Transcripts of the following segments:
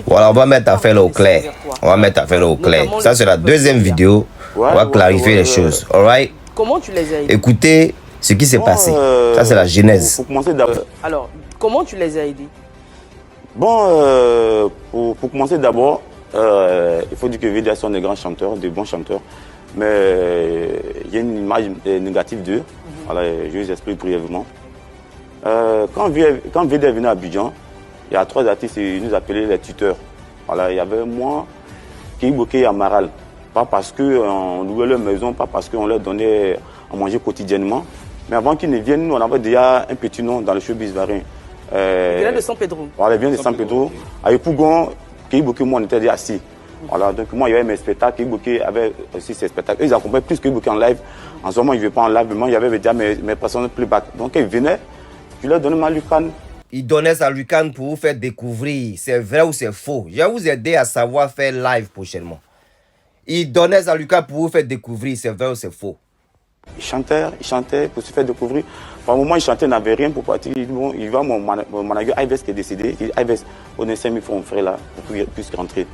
Voilà, on va mettre affaire au clair. On va mettre affaire au clair. Ça, c'est la deuxième vidéo. On va clarifier les choses. Alright? Comment tu les as aidés? Écoutez ce qui s'est passé. Ça, c'est la genèse. Pour commencer d'abord. Alors, comment tu les as aidés? Bon, pour commencer d'abord, il faut dire que VDA sont des grands chanteurs, des bons chanteurs. Mais il y a une image négative d'eux. Voilà, je vous explique brièvement. Quand VDA venait à Abidjan, il y a 3 artistes, ils nous appelaient les tuteurs. Voilà, il y avait moi, Kiboké et Amaral. Pas parce qu'on louait leur maison, pas parce qu'on leur donnait à manger quotidiennement. Mais avant qu'ils ne viennent, nous, on avait déjà un petit nom dans le showbiz varin. Il vient de San Pedro. Voilà, il vient de San Pedro. Avec Pougon, Kiboké, moi, on était déjà assis. Voilà, donc moi, il y avait mes spectacles, Kiboké avait aussi ses spectacles. Ils accompagnaient plus que Kiboké en live. En ce moment, ils ne venaient pas en live, mais moi, il y avait déjà mes personnes playback. Donc, ils venaient, je leur donnais ma lucane. Il donnait sa lucane pour vous faire découvrir. C'est vrai ou c'est faux? Je vais vous aider à savoir faire live prochainement. Il donnait sa lucane pour vous faire découvrir. C'est vrai ou c'est faux? Il chantait pour se faire découvrir. Par un moment, il chantait, il n'avait rien pour partir. Il dit, bon, il va, mon manager Ives qui est décédé. Il dit, Ives, on est 5 000 francs, mon frère là, pour qu'il puisse rentrer.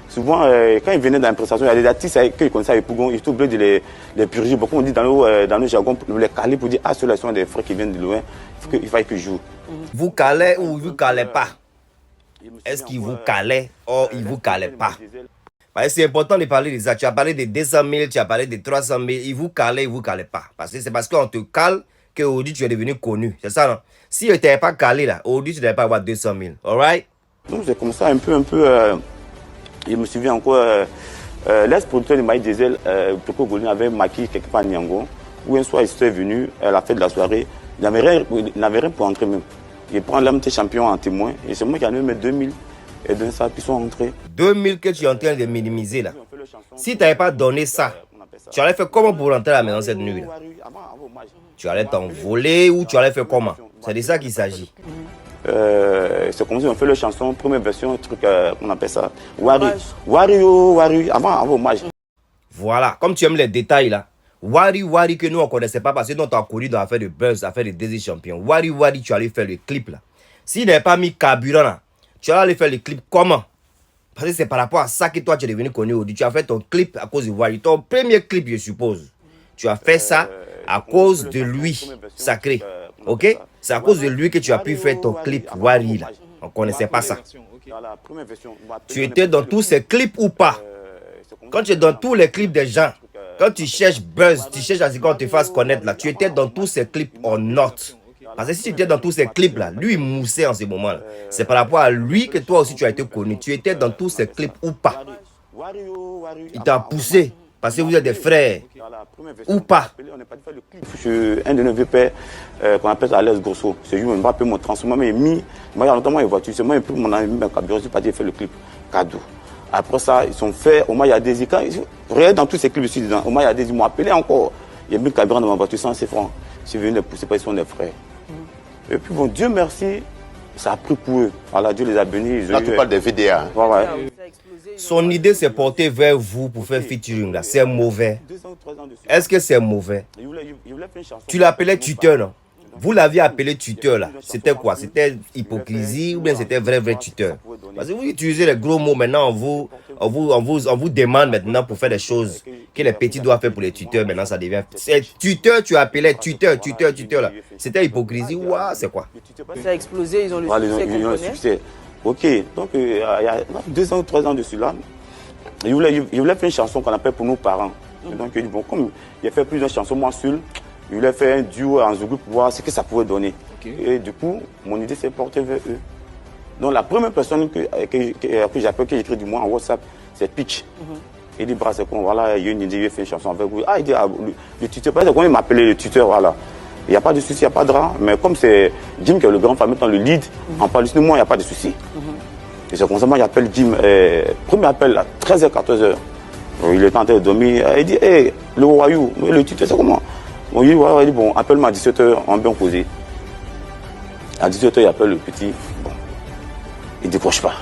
Souvent, quand il venait dans l'imprestation, il y a des artistes que je connaissais avec Pougon, il était obligé de les purger. Beaucoup on dit dans le jargon, les caler pour dire, ah, ceux-là sont des frères qui viennent de loin, il fallait qu'ils jouent. Vous calez ou vous calez pas? Est-ce qu'il vous calait ou il vous calait pas? C'est important de parler de ça. Tu as parlé de 200 000, tu as parlé de 300 000. Il vous calait pas. Parce que c'est parce qu'on te cale qu'aujourd'hui tu es devenu connu. C'est ça, non? Si tu n'étais pas calé là, aujourd'hui tu n'allais pas avoir 200 000. Alright? Donc c'est comme ça un peu. Je me souviens encore, l'ex-producteur de Maï Diesel, Toko Golin, avait maquillé quelque part à Niango, où un soir il était venu à la fête de la soirée. Il n'avait rien pour entrer même. Il prend l'homme de champion en témoin. Et c'est moi qui en ai mis 2000. Et dans ça, puis ils sont entrés. 2000 que tu es en train de minimiser là. Si tu n'avais pas donné ça, tu allais faire comment pour rentrer à la maison cette nuit là? Tu allais t'envoler ou tu allais faire comment? C'est de ça qu'il s'agit. C'est comme si on fait la chanson, première version, un truc, on appelle ça. Wario, avant hommage. Voilà, comme tu aimes les détails là. Wari que nous on ne connaissait pas parce que nous on t'a connu dans l'affaire de Buzz, l'affaire de Désir Champion. Wari, tu allais faire le clip là. S'il n'avait pas mis carburant là, tu allais faire le clip comment? Parce que c'est par rapport à ça que toi tu es devenu connu aujourd'hui. Tu as fait ton clip à cause de Wari. Ton premier clip, je suppose. Tu as fait ça à cause de lui, sacré. Ok? C'est à cause de lui que tu as pu faire ton clip Wari là. On ne connaissait pas ça. Tu étais dans tous ces clips ou pas? Quand tu es dans tous les clips des gens, quand tu cherches buzz, tu cherches à ce qu'on te fasse connaître là, tu étais dans tous ces clips en note. Parce que si tu étais dans tous ces clips là, lui il moussait en ce moment là. C'est par rapport à lui que toi aussi tu as été connu. Tu étais dans tous ces clips ou pas? Il t'a poussé parce que vous êtes des frères ou pas? Un de nos vieux pères qu'on appelle Alex Grosso. C'est lui qui m'a appelé mon transformé, il m'a mis, il y a longtemps, il voiture. C'est moi qui ai pris mon ami, je suis parti faire le clip cadeau. Après ça, ils sont faits, Omar Yadezi. Regarde dans tous ces clips ici dedans, Omar Yadezi m'a appelé encore. Il y a mis le carburant dans ma voiture, 100 francs. Je suis venu les pousser parce qu'ils sont des frères. Et puis bon, Dieu merci, ça a pris pour eux. Voilà, Dieu les a bénis. Là, tu parles des VDA. Hein. Ouais. Son idée s'est portée vers vous pour faire featuring là. C'est mauvais. Est-ce que c'est mauvais? Tu l'appelais tuteur, non? Vous l'aviez appelé tuteur là. C'était quoi? C'était hypocrisie ou bien c'était vrai tuteur? Parce que vous utilisez les gros mots maintenant, on vous demande maintenant pour faire des choses que les petits doivent faire pour les tuteurs. Maintenant ça devient. C'est tuteur, tu appelais tuteur là. C'était hypocrisie ou c'est quoi? Ça a explosé, ils ont le succès. Ok, donc il y a 2 ans ou 3 ans de cela, il voulait faire une chanson qu'on appelle pour nos parents. Et donc il dit, bon, comme il a fait plusieurs chansons, moi seul, il voulait faire un duo en Zougou pour voir ce que ça pouvait donner. Et du coup, mon idée s'est portée vers eux. Donc la première personne que j'appelle, que j'écris du moins en WhatsApp, c'est Pitch. Il dit, c'est quoi, voilà, il y a une idée, il veut faire une chanson avec vous. Ah, il dit, le tuteur, parce que il m'appelait le tuteur, voilà. Il n'y a pas de souci, il n'y a pas de drap. Mais comme c'est Jim qui est le grand famille, le lead, en parle de moi, il n'y a pas de souci. Et c'est comme ça, moi, j'appelle Jim. Premier appel à 13h, 14h. Il est en train de dormir. Il dit, hey, le royaume, le tuteur, c'est comment? Bon, il dit, bon, appelle-moi à 17h, on va bien causer. À 17h, il appelle le petit. Bon, il ne décroche pas.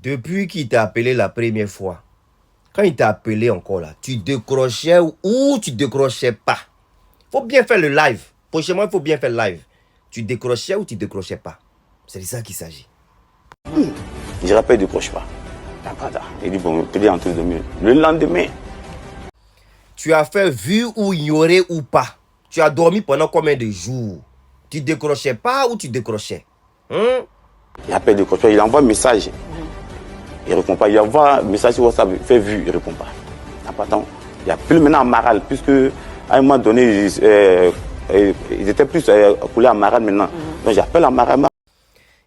Depuis qu'il t'a appelé la première fois, quand il t'a appelé encore là, tu décrochais ou tu décrochais pas? Faut bien faire le live. Prochainement, il faut bien faire le live. Tu décrochais ou tu décrochais pas? C'est de ça qu'il s'agit. Je rappelle, il ne décroche pas. Il dit, bon, peut-être entre les 2 minutes. Le lendemain. Tu as fait vu ou ignoré ou pas. Tu as dormi pendant combien de jours? Tu décrochais pas ou tu décrochais? Il appelle, décroche pas. Il envoie un message. Il ne répond pas. Il envoie un message sur WhatsApp, fait vu, il ne répond pas. Il y a plus maintenant à Maral, puisque à un moment donné, ils étaient plus coulés à Maral maintenant. Donc j'appelle à Maral.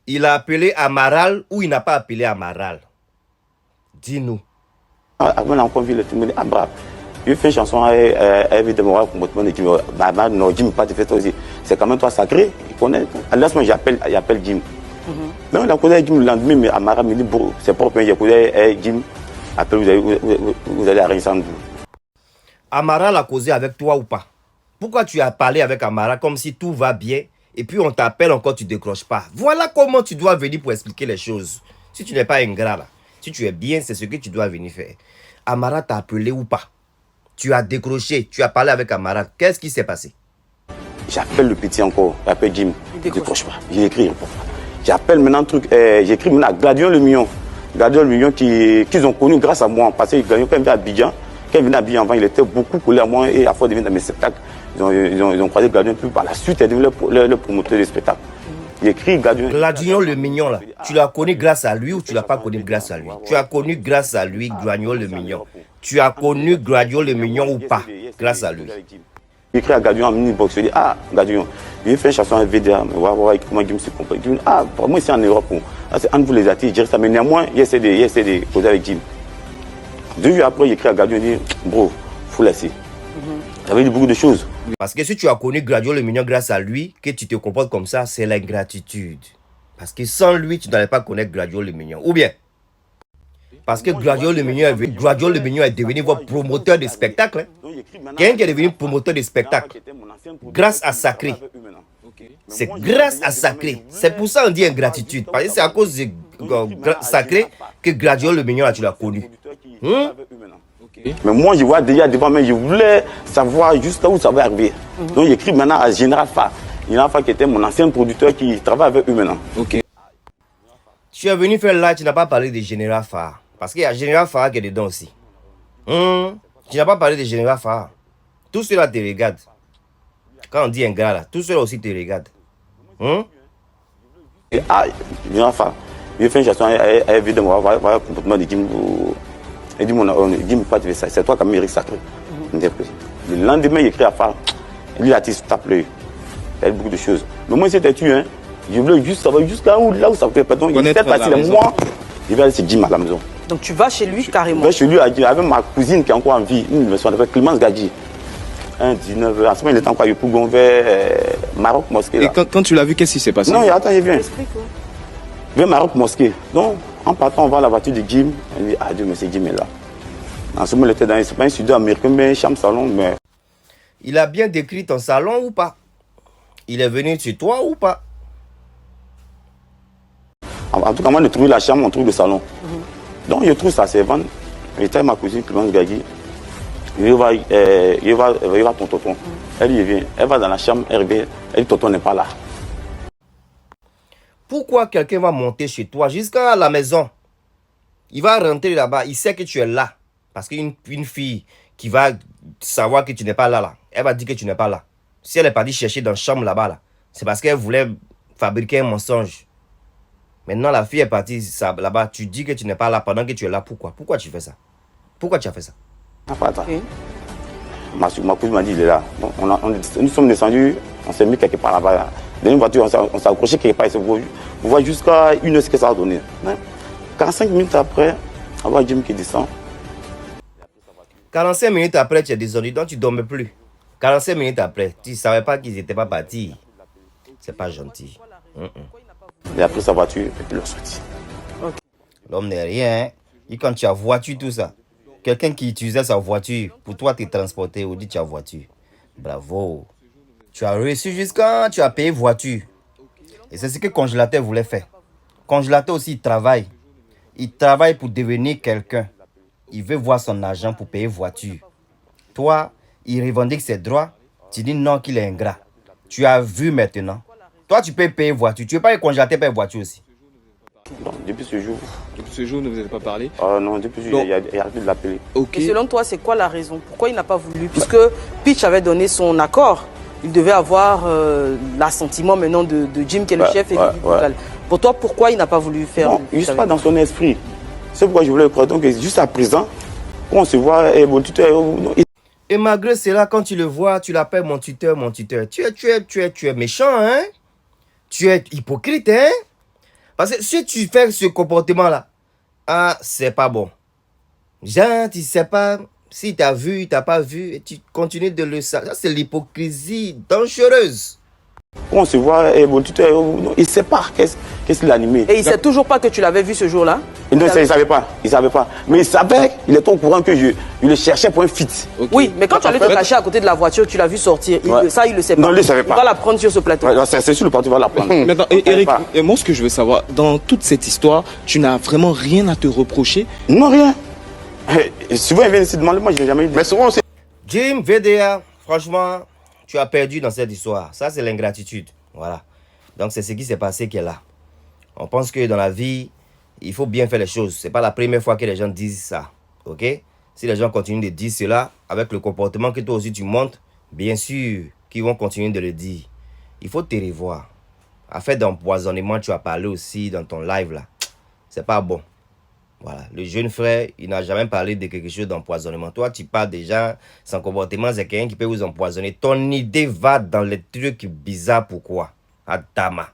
Il a appelé Amaral ou il n'a pas appelé Amaral? Dis-nous. Avant la convie, il me dit, ah bravo. Il fait une chanson avec des morales pour moi. Il dit, bah non, Jim, pas te faire aussi. C'est quand même toi sacré. Il connaît. À l'instant, j'appelle Jim. Donc, il a causé Jim le lendemain, mais Amaral me dit, bon, c'est propre, il a causé Jim. Après, vous allez arranger ça. Amaral a causé avec toi ou pas? Pourquoi tu as parlé avec Amaral comme si tout va bien et puis on t'appelle encore, tu ne décroches pas? Voilà comment tu dois venir pour expliquer les choses. Si tu n'es pas ingrat là, si tu es bien, c'est ce que tu dois venir faire. Amaral t'a appelé ou pas? Tu as décroché, tu as parlé avec Amaral. Qu'est-ce qui s'est passé? J'appelle le petit encore, j'appelle Jim, il ne décroche pas. J'ai écrit, il répond pas. J'appelle maintenant un truc, j'écris maintenant Gladion le Million. Gladion le Million qu'ils ont connu grâce à moi. Parce que Gladion, quand il venait à Abidjan, avant, il était beaucoup collé à moi et à force de venir dans mes spectacles. Ils ont croisé Gladion, puis par la suite, il est devenu le promoteur des spectacles. Il écrit Gladion. Gladion le Mignon là, tu l'as connu grâce à lui ou tu l'as pas connu grâce à lui? Tu as connu grâce à lui Gladion le Mignon. Tu as connu Gladion le Mignon ou pas grâce à lui? Il écrit à Gladion en mini-box, il dit, ah, Gladion, il fait une chanson avec VDA, mais voir comment Jim se comprend. Il dit, ah, pour moi, c'est en Europe, c'est entre vous les artistes, je dirais ça, mais néanmoins, il essaie de poser avec Jim. 2 jours après, il écrit à Gladion, il dit, bro, faut laisser. Ça veut dire beaucoup de choses. Parce que si tu as connu Gladion le Mignon grâce à lui, que tu te comportes comme ça, c'est l'ingratitude. Parce que sans lui, tu n'allais pas connaître Gladion le Mignon. Ou bien, parce que Gladion le Mignon est devenu votre promoteur de spectacle. Quelqu'un qui est devenu promoteur de spectacle grâce à Sacré. C'est grâce à Sacré. C'est pour ça qu'on dit ingratitude. Parce que c'est à cause de Sacré que Gladion le Mignon, là, tu l'as connu. Mais moi, je vois déjà devant moi, je voulais savoir jusqu'à où ça va arriver. Donc, j'écris maintenant à Général Fa. Général Fa qui était mon ancien producteur qui travaille avec eux maintenant. Tu es venu faire là, tu n'as pas parlé de Général Fa. Parce qu'il y a Général Fa qui est dedans aussi. Tu n'as pas parlé de Général Fa. Tout cela te regarde. Quand on dit un gars là, tout cela aussi te regarde. Ah, Général Fa, il fait une chanson avec vidéo, voilà le comportement de Jim. Il dit, Jim, pas te faire ça. C'est toi qui as mérité Sacré. Le lendemain, il écrit à Fa. Lui, l'artiste tape l'œil. Il y a beaucoup de choses. Mais moi, c'était tu, hein. Je voulais juste savoir jusqu'à où, là où ça fait. Donc, il fait passer le mois. Je vais aller chez Jim à la maison. Donc, tu vas chez lui carrément? Je vais chez lui avec ma cousine qui est encore en vie. Une maison, elle s'appelle Clémence Gadji. 19h. En ce moment, il était encore à Pougon vers Maroc Mosquée. Et quand tu l'as vu, qu'est-ce qui s'est passé? Non, attends, il vient. Vers Maroc Mosquée. Donc, en partant, on va à la voiture de Jim. Il dit, ah Dieu, mais c'est Jim est là. En ce moment, il était dans un studio américain, mais un chambre salon. Mais... Il a bien décrit ton salon ou pas? Il est venu chez toi ou pas? En tout cas, moi, on a trouvé la chambre, on trouve le salon. Donc, je trouve sa servante. J'étais avec ma cousine Clémence Gadji. Il va ton tonton. Elle y vient. Elle va dans la chambre, elle revient. Elle dit, tonton n'est pas là. Pourquoi quelqu'un va monter chez toi jusqu'à la maison? Il va rentrer là-bas, il sait que tu es là. Parce qu'une fille qui va savoir que tu n'es pas là, elle va dire que tu n'es pas là. Si elle est partie chercher dans la chambre là-bas, c'est parce qu'elle voulait fabriquer un mensonge. Maintenant, la fille est partie là-bas, tu dis que tu n'es pas là pendant que tu es là. Pourquoi? Pourquoi tu fais ça? Pourquoi tu as fait ça? Attends. Ma cousine m'a dit, il est là. Donc, nous sommes descendus, on s'est mis quelque part là-bas. Dans une voiture, on s'est accroché quelque part. On voit jusqu'à 1 heure ce que ça a donné. 45 minutes après, on voit Jim qui descend. 45 minutes après, tu es descendu, donc tu ne dormais plus. 45 minutes après, tu ne savais pas qu'ils n'étaient pas partis. C'est pas gentil. Il a pris sa voiture et puis il est sorti. L'homme n'est rien. Hein? Et quand tu as voiture, tout ça, quelqu'un qui utilisait sa voiture pour toi te transporter, ou dit tu as voiture. Bravo. Tu as reçu jusqu'à tu as payé voiture. Et c'est ce que Congélateur voulait faire. Congélateur aussi, il travaille. Il travaille pour devenir quelqu'un. Il veut voir son argent pour payer voiture. Toi, il revendique ses droits. Tu dis non qu'il est ingrat. Tu as vu maintenant. Toi, tu peux payer voiture. Tu ne veux pas que Congélateur paye voiture aussi. Donc, depuis ce jour. Depuis ce jour, ne vous avez pas parlé? Non, depuis ce jour, il a arrêté de l'appeler. Ok. Et selon toi, c'est quoi la raison? Pourquoi il n'a pas voulu? Puisque Pitch avait donné son accord, il devait avoir l'assentiment maintenant de Jim, qui est le chef exécutif local. Pour toi, pourquoi il n'a pas voulu faire? Non, juste pas dans son esprit. C'est pourquoi je voulais le croire. Donc, juste à présent, quand on se voit, mon tuteur. Et malgré cela, quand tu le vois, tu l'appelles mon tuteur, mon tuteur. Tu es méchant, hein? Tu es hypocrite, hein? Parce que si tu fais ce comportement-là, ah, c'est pas bon. Genre, tu sais pas si tu as vu, tu n'as pas vu, et tu continues de le savoir. Ça, c'est l'hypocrisie dangereuse. Quand on se voit, mon tuteur, il ne sait pas qu'est-ce qu'il a animé. Et il ne sait toujours pas que tu l'avais vu ce jour-là? Non, il ne savait pas. Il savait pas. Mais il savait, il était au courant que je le cherchais pour un fit. Okay. Oui, mais quand tu allais te cacher à côté de la voiture, tu l'as vu sortir. Ça, il ne le sait pas. Non, il ne savait pas. Il va la prendre sur ce plateau. C'est sur le plateau, il va la prendre. Maintenant, Eric, moi, ce que je veux savoir, dans toute cette histoire, tu n'as vraiment rien à te reprocher? Non, rien. Souvent, il vient ici demander, moi, je n'ai jamais eu. Mais souvent, c'est. Jim, VDA, franchement, tu as perdu dans cette histoire. Ça, c'est l'ingratitude. Voilà. Donc, c'est ce qui s'est passé qui est là. On pense que dans la vie, il faut bien faire les choses. Ce n'est pas la première fois que les gens disent ça. OK? Si les gens continuent de dire cela, avec le comportement que toi aussi tu montres, bien sûr qu'ils vont continuer de le dire. Il faut te revoir. Affaire d'empoisonnement, tu as parlé aussi dans ton live là. C'est pas bon. Voilà. Le jeune frère, il n'a jamais parlé de quelque chose d'empoisonnement. Toi, tu parles déjà, son comportement, c'est quelqu'un qui peut vous empoisonner. Ton idée va dans les trucs bizarres. Pourquoi? Adama.